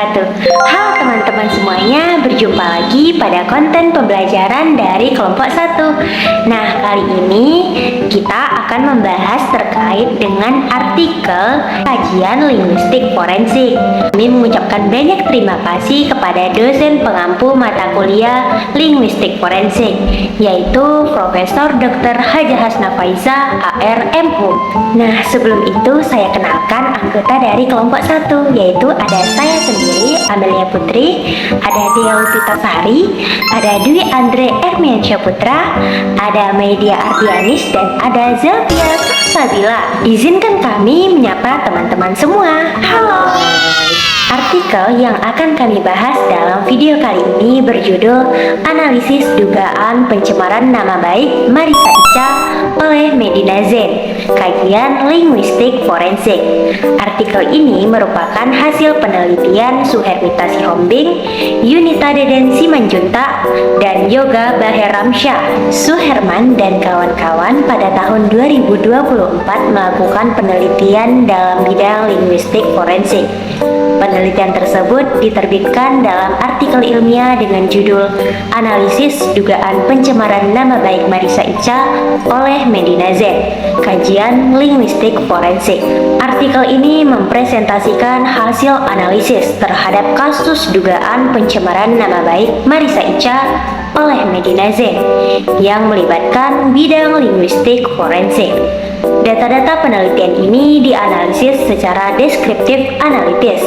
wabarakatuh. Halo teman-teman semuanya, berjumpa lagi pada konten pembelajaran dari kelompok 1. Nah, kali ini kita akan membahas terkait dengan artikel kajian linguistik forensik. Kami mengucapkan banyak terima kasih kepada dosen pengampu mata kuliah linguistik forensik, yaitu Profesor Dr. Hajah Hasna Faiza, ARMU. Nah, sebelum itu saya kenalkan anggota dari kelompok 1, yaitu ada saya sendiri, Amelia Putri, ada Dea Pitasari, ada Dwi Andre Ermiansyah Putra, ada Media Ardianis, dan ada Zelvia Sabila. Izinkan kami menyapa teman-teman semua. Halo. Artikel yang akan kami bahas dalam video kali ini berjudul Analisis Dugaan Pencemaran Nama Baik Marissa Ica oleh Medina Zain, Kajian Linguistik Forensik. Artikel ini merupakan hasil penelitian Suhermita Sihombing, Yunita Deden Simanjuntak, dan Yoga Baheramsyah. Suherman dan kawan-kawan pada tahun 2024 melakukan penelitian dalam bidang linguistik forensik. Penelitian tersebut diterbitkan dalam artikel ilmiah dengan judul Analisis Dugaan Pencemaran Nama Baik Marissa Ica oleh Medina Zain, Kajian Linguistik Forensik. Artikel ini mempresentasikan hasil analisis terhadap kasus dugaan pencemaran nama baik Marissa Ica oleh Medina Zain yang melibatkan bidang linguistik forensik. Data-data penelitian ini dianalisis secara deskriptif analitis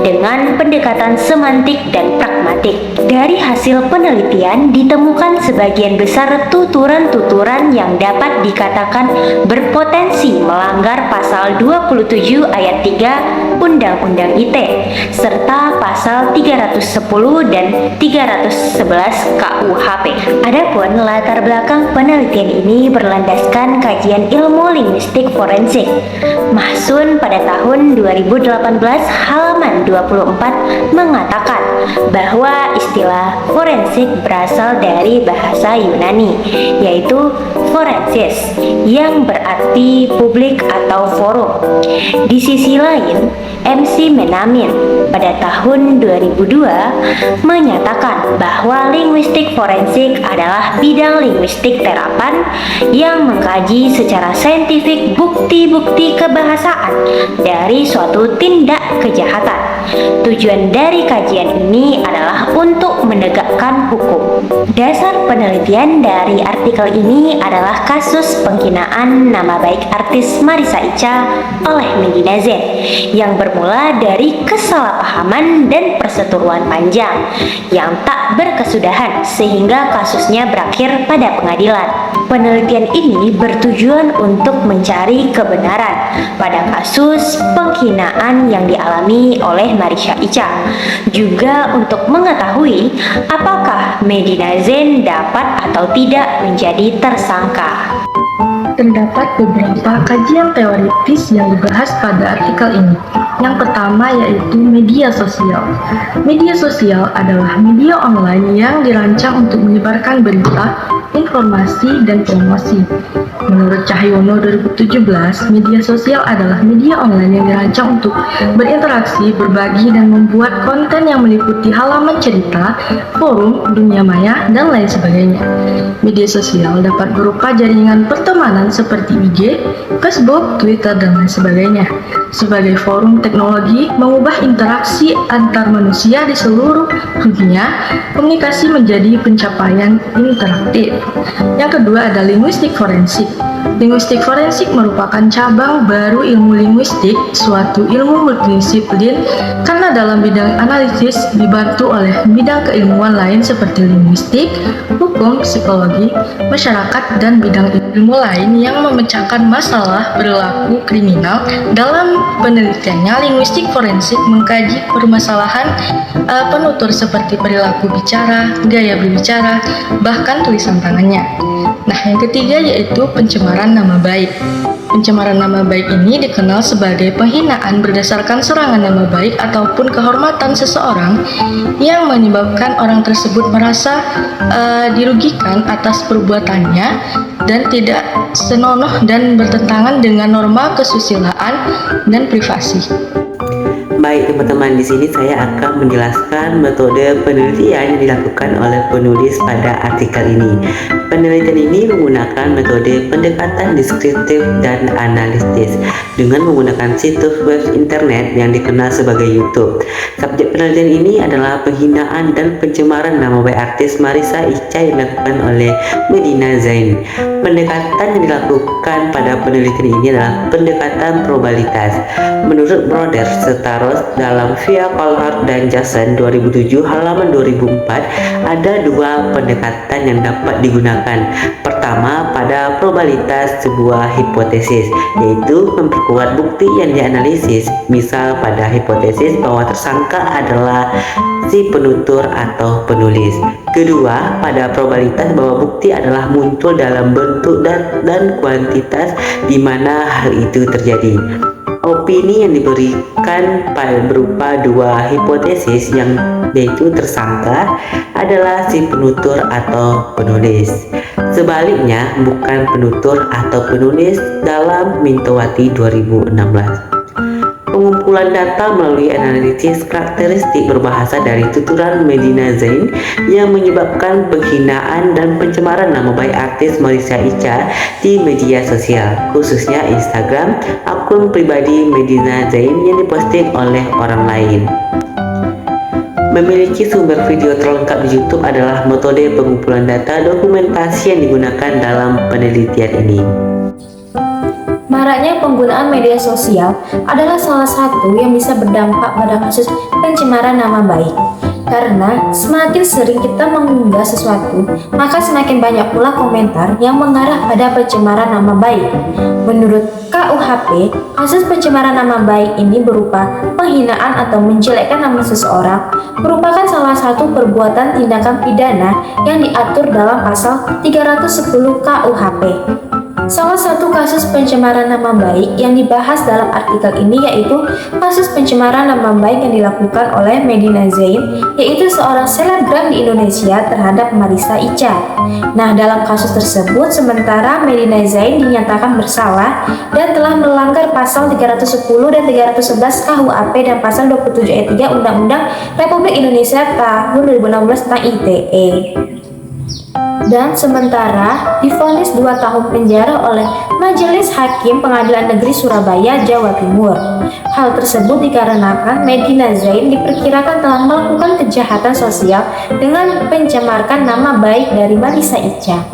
dengan pendekatan semantik dan pragmatik. Dari hasil penelitian ditemukan sebagian besar tuturan-tuturan yang dapat dikatakan berpotensi melanggar pasal 27 ayat 3 Undang-Undang ITE serta pasal 310 dan 311 KUHP. Adapun latar belakang penelitian ini berlandaskan kajian ilmu linguistik forensik. Mahsun pada tahun 2018 halaman 24 mengatakan bahwa istilah forensik berasal dari bahasa Yunani, yaitu forensis, yang berarti publik atau forum. Di sisi lain, MC Menamin pada tahun 2002 menyatakan bahwa linguistik forensik adalah bidang linguistik terapan yang mengkaji secara saintifik bukti-bukti kebahasaan dari suatu tindak kejahatan. Tujuan dari kajian ini adalah untuk menegakkan hukum. Dasar penelitian dari artikel ini adalah kasus penghinaan nama baik artis Marissa Ica oleh Medina Zain yang bermula dari kesalahpahaman dan perseteruan panjang yang tak berkesudahan sehingga kasusnya berakhir pada pengadilan. Penelitian ini bertujuan untuk mencari kebenaran pada kasus penghinaan yang dialami oleh Marissa Ica, juga untuk mengetahui apakah Medina Zain dapat atau tidak menjadi tersangka. Terdapat beberapa kajian teoritis yang dibahas pada artikel ini. Yang pertama yaitu media sosial. Media sosial adalah media online yang dirancang untuk menyebarkan berita, informasi, dan promosi. Menurut Cahyono 2017, media sosial adalah media online yang dirancang untuk berinteraksi, berbagi, dan membuat konten yang meliputi halaman cerita, forum, dunia maya, dan lain sebagainya. Media sosial dapat berupa jaringan pertemanan seperti IG, Facebook, Twitter, dan lain sebagainya. Sebagai forum teknologi mengubah interaksi antar manusia di seluruh dunia, komunikasi menjadi pencapaian interaktif. Yang kedua ada linguistik forensik. Linguistik forensik merupakan cabang baru ilmu linguistik, suatu ilmu multidisiplin karena dalam bidang analisis dibantu oleh bidang keilmuan lain seperti linguistik, hukum, psikologi, masyarakat, dan bidang ilmu lain yang memecahkan masalah perilaku kriminal. Dalam penelitiannya, linguistik forensik mengkaji permasalahan penutur seperti perilaku bicara, gaya berbicara, bahkan tulisan tangannya. Nah, yang ketiga yaitu pencemaran nama baik. Pencemaran nama baik ini dikenal sebagai penghinaan berdasarkan serangan nama baik ataupun kehormatan seseorang yang menyebabkan orang tersebut merasa dirugikan atas perbuatannya dan tidak senonoh dan bertentangan dengan norma kesusilaan dan privasi. Baik teman-teman, di sini saya akan menjelaskan metode penelitian yang dilakukan oleh penulis pada artikel ini. Penelitian ini menggunakan metode pendekatan deskriptif dan analitis dengan menggunakan situs web internet yang dikenal sebagai YouTube. Subjek penelitian ini adalah penghinaan dan pencemaran nama baik artis Marissa Ica yang dilakukan oleh Medina Zain. Pendekatan yang dilakukan pada penelitian ini adalah pendekatan probabilitas. Menurut Broder serta Ross dalam Via Coulthard dan Jackson 2007 halaman 2004, ada dua pendekatan yang dapat digunakan. Pertama, pada probabilitas sebuah hipotesis, yaitu memperkuat bukti yang dianalisis. Misal pada hipotesis bahwa tersangka adalah si penutur atau penulis. Kedua, pada probabilitas bahwa bukti adalah muncul dalam bentuk dan kuantitas di mana hal itu terjadi. Opini yang diberikan berupa dua hipotesis yang yaitu tersangka adalah si penutur atau penulis. Sebaliknya, bukan penutur atau penulis dalam Mintowati 2016. Pengumpulan data melalui analisis karakteristik berbahasa dari tuturan Medina Zain yang menyebabkan penghinaan dan pencemaran nama baik artis Marissa Ica di media sosial, khususnya Instagram, akun pribadi Medina Zain yang diposting oleh orang lain. Memiliki sumber video terlengkap di YouTube adalah metode pengumpulan data dokumentasi yang digunakan dalam penelitian ini. Maraknya penggunaan media sosial adalah salah satu yang bisa berdampak pada kasus pencemaran nama baik. Karena semakin sering kita mengunggah sesuatu, maka semakin banyak pula komentar yang mengarah pada pencemaran nama baik. Menurut KUHP, kasus pencemaran nama baik ini berupa penghinaan atau menjelekkan nama seseorang merupakan salah satu perbuatan tindakan pidana yang diatur dalam pasal 310 KUHP. Salah satu kasus pencemaran nama baik yang dibahas dalam artikel ini yaitu kasus pencemaran nama baik yang dilakukan oleh Medina Zain, yaitu seorang selebgram di Indonesia terhadap Marissa Ica. Nah, dalam kasus tersebut sementara Medina Zain dinyatakan bersalah dan telah melanggar pasal 310 dan 311 KUHP dan pasal 27 ayat 3 Undang-Undang Republik Indonesia tahun 2016 tentang ITE. Dan sementara divonis 2 tahun penjara oleh Majelis Hakim Pengadilan Negeri Surabaya, Jawa Timur. Hal tersebut dikarenakan Medina Zain diperkirakan telah melakukan kejahatan sosial dengan mencemarkan nama baik dari Marissa Ica.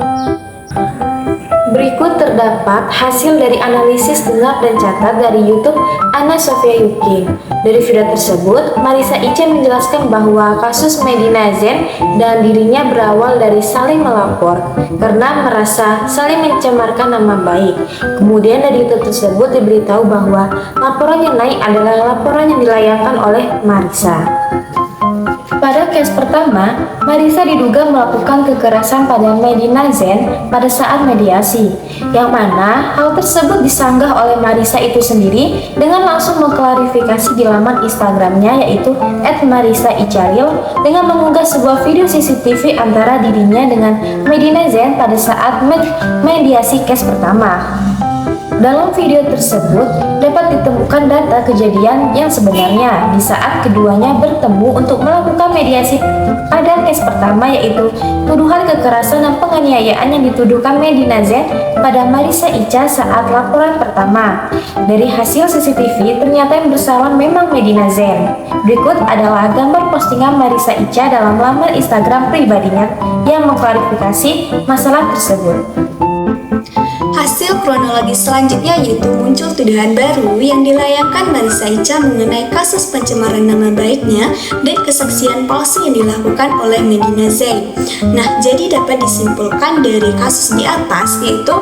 Berikut terdapat hasil dari analisis dengar dan catat dari YouTube Anna Sophia Yukin. Dari video tersebut, Marissa Ica menjelaskan bahwa kasus Medina Zain dan dirinya berawal dari saling melapor karena merasa saling mencemarkan nama baik. Kemudian dari YouTube tersebut diberitahu bahwa laporan yang naik adalah laporan yang dilayangkan oleh Marissa. Pada case pertama, Marissa diduga melakukan kekerasan pada Medina Zain pada saat mediasi, yang mana hal tersebut disanggah oleh Marissa itu sendiri dengan langsung mengklarifikasi di laman Instagramnya yaitu @marissaicaril dengan mengunggah sebuah video CCTV antara dirinya dengan Medina Zain pada saat mediasi case pertama. Dalam video tersebut dapat ditemukan data kejadian yang sebenarnya di saat keduanya bertemu untuk melakukan mediasi pada case pertama, yaitu tuduhan kekerasan dan penganiayaan yang dituduhkan Medina Zain pada Marissa Ica saat laporan pertama. Dari hasil CCTV ternyata yang bersalah memang Medina Zain. Berikut adalah gambar postingan Marissa Ica dalam laman Instagram pribadinya yang mengklarifikasi masalah tersebut. Hasil kronologi selanjutnya yaitu muncul tuduhan baru yang dilayangkan Marissa Ica mengenai kasus pencemaran nama baiknya dan kesaksian palsu yang dilakukan oleh Medina Zain. Nah, jadi dapat disimpulkan dari kasus di atas yaitu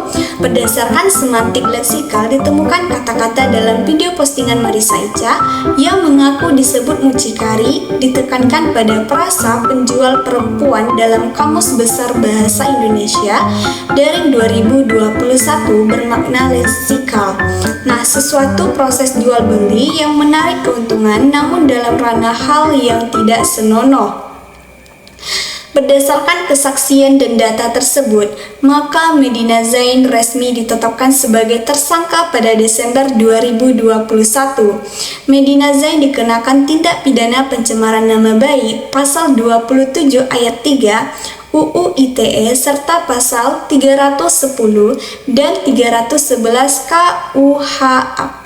berdasarkan semantik leksikal ditemukan kata-kata dalam video postingan Marissa Ica yang mengaku disebut mucikari ditekankan pada frasa penjual perempuan dalam Kamus Besar Bahasa Indonesia Daring 2021 bermakna leksikal. Nah, sesuatu proses jual beli yang menarik keuntungan namun dalam ranah hal yang tidak senonoh. Berdasarkan kesaksian dan data tersebut, maka Medina Zain resmi ditetapkan sebagai tersangka pada Desember 2021. Medina Zain dikenakan tindak pidana pencemaran nama baik pasal 27 ayat 3 UU ITE serta pasal 310 dan 311 KUHP.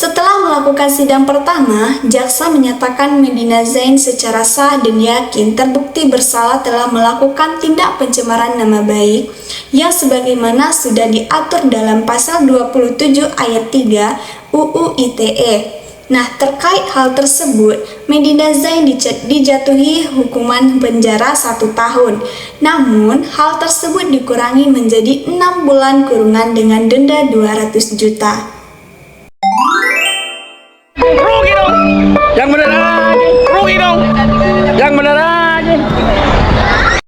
Setelah melakukan sidang pertama, jaksa menyatakan Medina Zain secara sah dan yakin terbukti bersalah telah melakukan tindak pencemaran nama baik yang sebagaimana sudah diatur dalam pasal 27 ayat 3 UU ITE. Nah, terkait hal tersebut, Medina Zain dijatuhi hukuman penjara 1 tahun. Namun, hal tersebut dikurangi menjadi 6 bulan kurungan dengan denda 200 juta.